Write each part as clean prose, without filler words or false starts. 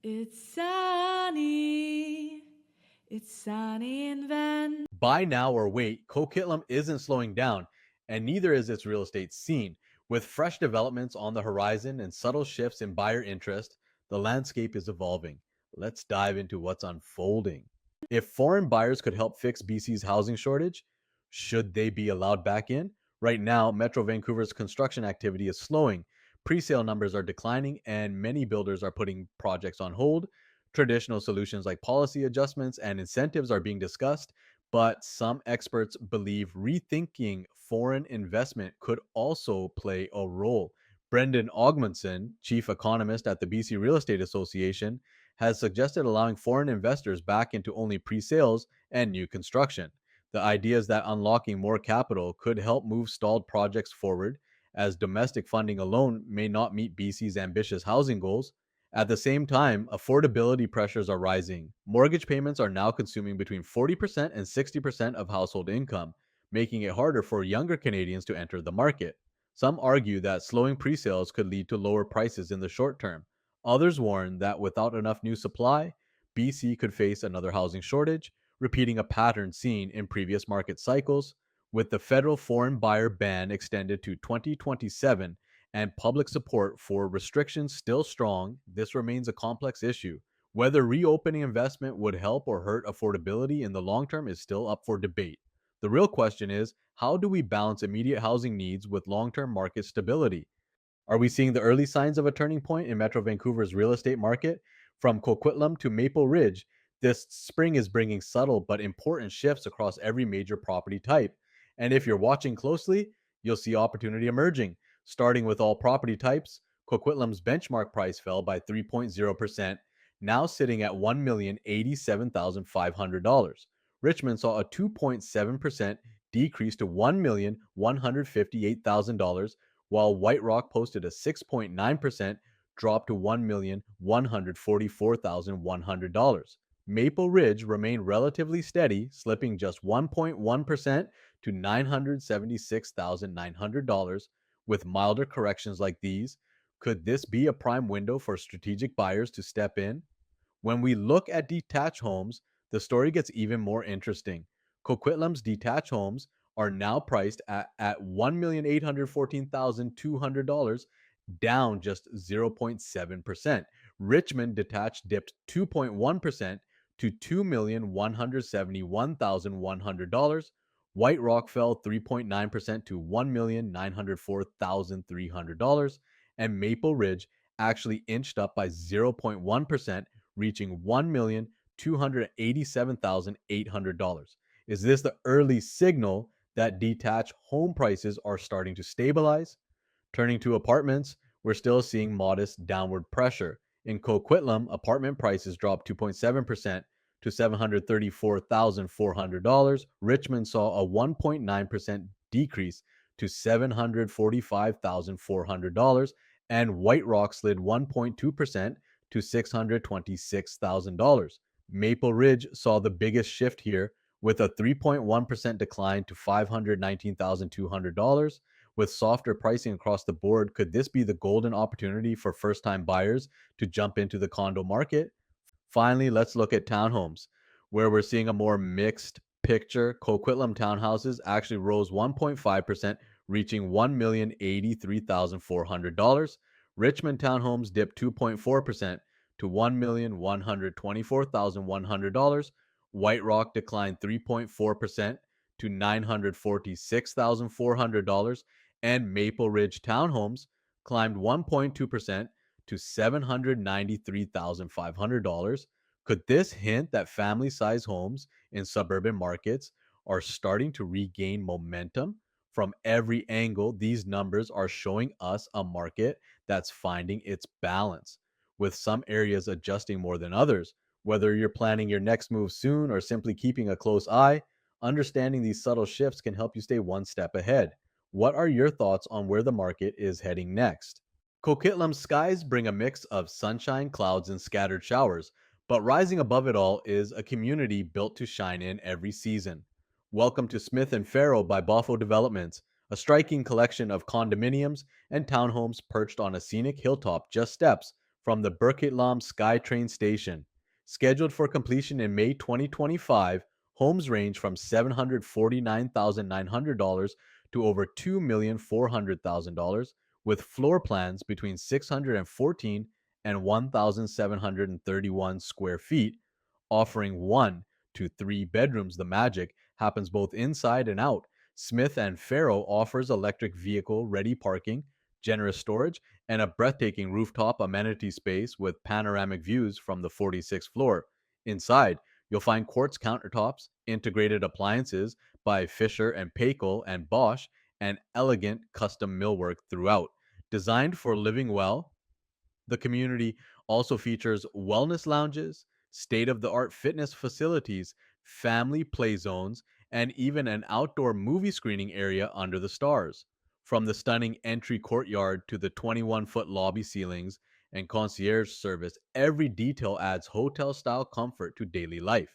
It's sunny. It's sunny in Vancouver. Buy now or wait, Coquitlam isn't slowing down, and neither is its real estate scene. With fresh developments on the horizon and subtle shifts in buyer interest, the landscape is evolving. Let's dive into what's unfolding. If foreign buyers could help fix BC's housing shortage, should they be allowed back in? Right now, Metro Vancouver's construction activity is slowing. Presale numbers are declining, and many builders are putting projects on hold. Traditional solutions like policy adjustments and incentives are being discussed, but some experts believe rethinking foreign investment could also play a role. Brendan Augmundson, chief economist at the BC Real Estate Association, has suggested allowing foreign investors back into only pre sales and new construction. The idea is that unlocking more capital could help move stalled projects forward, as domestic funding alone may not meet BC's ambitious housing goals. At the same time, affordability pressures are rising. Mortgage payments are now consuming between 40% and 60% of household income, making it harder for younger Canadians to enter the market. Some argue that slowing presales could lead to lower prices in the short term. Others warn that without enough new supply, BC could face another housing shortage, repeating a pattern seen in previous market cycles. With the federal foreign buyer ban extended to 2027, and public support for restrictions still strong, this remains a complex issue. Whether reopening investment would help or hurt affordability in the long term is still up for debate. The real question is, how do we balance immediate housing needs with long term market stability? Are we seeing the early signs of a turning point in Metro Vancouver's real estate market? From Coquitlam to Maple Ridge, this spring is bringing subtle but important shifts across every major property type. And if you're watching closely, you'll see opportunity emerging. Starting with all property types, Coquitlam's benchmark price fell by 3.0%, now sitting at $1,087,500. Richmond saw a 2.7% decrease to $1,158,000, while White Rock posted a 6.9% drop to $1,144,100. Maple Ridge remained relatively steady, slipping just 1.1% to $976,900. With milder corrections like these, could this be a prime window for strategic buyers to step in? When we look at detached homes, the story gets even more interesting. Coquitlam's detached homes are now priced at $1,814,200, down just 0.7%. Richmond detached dipped 2.1% to $2,171,100. White Rock fell 3.9% to $1,904,300. And Maple Ridge actually inched up by 0.1%, reaching $1,287,800. Is this the early signal that detached home prices are starting to stabilize? Turning to apartments, we're still seeing modest downward pressure. In Coquitlam, apartment prices dropped 2.7% to $734,400. Richmond saw a 1.9% decrease to $745,400, and White Rock slid 1.2% to $626,000. Maple Ridge saw the biggest shift here with a 3.1% decline to $519,200. With softer pricing across the board, could this be the golden opportunity for first time buyers to jump into the condo market? Finally, let's look at townhomes, where we're seeing a more mixed picture. Coquitlam townhouses actually rose 1.5%, reaching $1,083,400. Richmond townhomes dipped 2.4% to $1,124,100. White Rock declined 3.4% to $946,400. And Maple Ridge townhomes climbed 1.2% to $793,500. Could this hint that family size homes in suburban markets are starting to regain momentum? From every angle, these numbers are showing us a market that's finding its balance, with some areas adjusting more than others. Whether you're planning your next move soon or simply keeping a close eye, understanding these subtle shifts can help you stay one step ahead. What are your thoughts on where the market is heading next? Coquitlam's skies bring a mix of sunshine, clouds, and scattered showers, but rising above it all is a community built to shine in every season. Welcome to Smith and Farrow by Boffo Developments, a striking collection of condominiums and townhomes perched on a scenic hilltop just steps from the Coquitlam SkyTrain station. Scheduled for completion in May 2025, homes range from $749,900 to over $2,400,000, with floor plans between 614 and 1,731 square feet, offering 1 to 3 bedrooms. The magic happens both inside and out. Smith and Farrow offers electric vehicle ready parking, generous storage, and a breathtaking rooftop amenity space with panoramic views from the 46th floor. Inside, you'll find quartz countertops, integrated appliances by Fisher and Paykel and Bosch, and elegant custom millwork throughout. Designed for living well, the community also features wellness lounges, state of the art fitness facilities, family play zones, and even an outdoor movie screening area under the stars. From the stunning entry courtyard to the 21-foot lobby ceilings and concierge service, every detail adds hotel style comfort to daily life.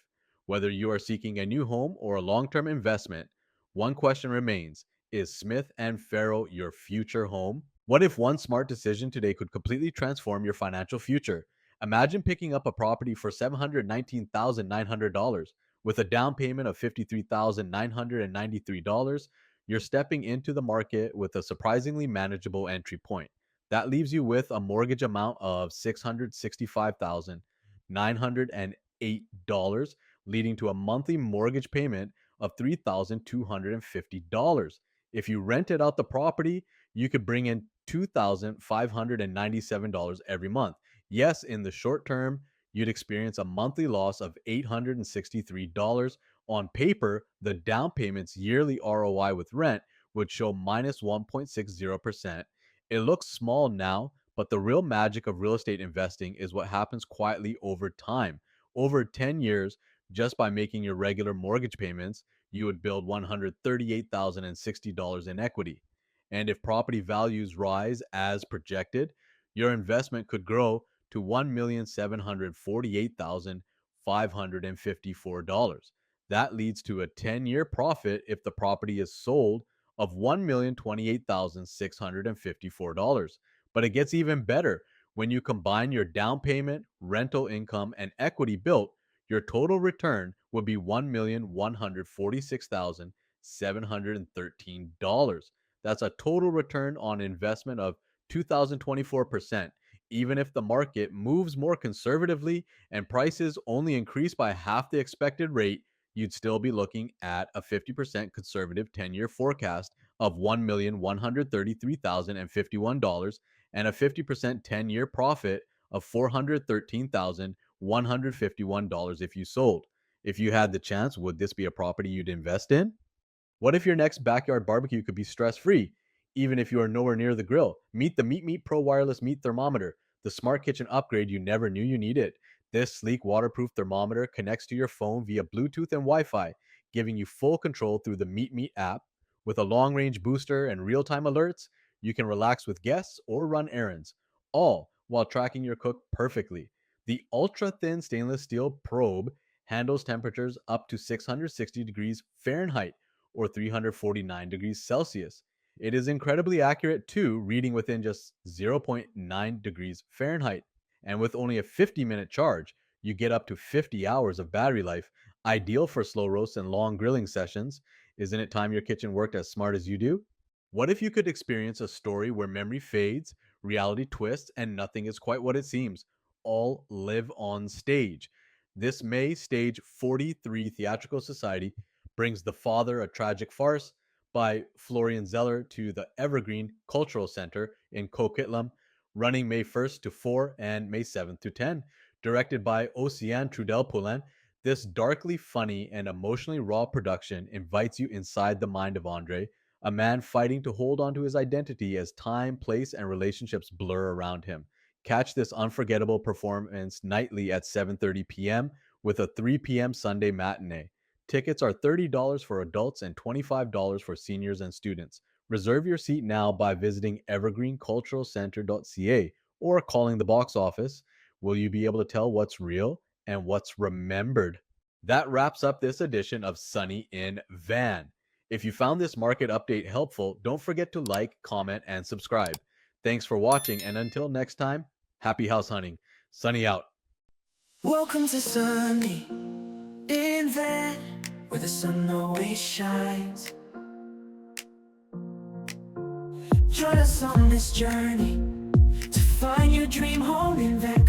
Whether you are seeking a new home or a long term investment, one question remains: is Smith and Farrow your future home? What if one smart decision today could completely transform your financial future? Imagine picking up a property for $719,900 with a down payment of $53,993. You're stepping into the market with a surprisingly manageable entry point. That leaves you with a mortgage amount of $665,908, leading to a monthly mortgage payment of $3,250. If you rented out the property, you could bring in $2,597 every month. Yes, in the short term, you'd experience a monthly loss of $863. On paper, the down payment's yearly ROI with rent would show minus 1.60%. It looks small now, but the real magic of real estate investing is what happens quietly over time. Over 10 years, just by making your regular mortgage payments, you would build $138,060 in equity. And if property values rise as projected, your investment could grow to $1,748,554. That leads to a 10-year profit if the property is sold of $1,028,654. But it gets even better. When you combine your down payment, rental income, and equity built, your total return would be $1,146,713. That's a total return on investment of 2024%. Even if the market moves more conservatively and prices only increase by half the expected rate, you'd still be looking at a 50% conservative 10-year forecast of $1,133,051 and a 50% 10-year profit of $413,151 if you sold. If you had the chance, would this be a property you'd invest in? What if your next backyard barbecue could be stress free, even if you are nowhere near the grill? Meet the Meat Pro wireless meat thermometer, the smart kitchen upgrade you never knew you needed. This sleek waterproof thermometer connects to your phone via Bluetooth and Wi Fi, giving you full control through the Meat app. With a long range booster and real time alerts, you can relax with guests or run errands, all while tracking your cook perfectly. The ultra thin stainless steel probe handles temperatures up to 660 degrees Fahrenheit or 349 degrees Celsius. It is incredibly accurate too, reading within just zero point 0.9 degrees Fahrenheit. And with only a 50-minute charge, you get up to 50 hours of battery life, ideal for slow roasts and long grilling sessions. Isn't it time your kitchen worked as smart as you do? What if you could experience a story where memory fades, reality twists, and nothing is quite what it seems? All live on stage. This May, Stage 43 Theatrical Society brings The Father, a Tragic Farce by Florian Zeller to the Evergreen Cultural Center in Coquitlam, running May 1st to 4 and May 7th to 10. Directed by Ocean Trudel-Poulin, this darkly funny and emotionally raw production invites you inside the mind of Andre, a man fighting to hold on to his identity as time, place, and relationships blur around him. Catch this unforgettable performance nightly at 7:30 p.m. with a 3 p.m. Sunday matinee. Tickets are $30 for adults and $25 for seniors and students. Reserve your seat now by visiting evergreenculturalcenter.ca or calling the box office. Will you be able to tell what's real and what's remembered? That wraps up this edition of Sunny in Van. If you found this market update helpful, don't forget to like, comment, and subscribe. Thanks for watching, and until next time, Happy house hunting. Sunny out. Welcome to sunny in Van, where the sun always shines. Join us on this journey to find your dream home in Vancouver.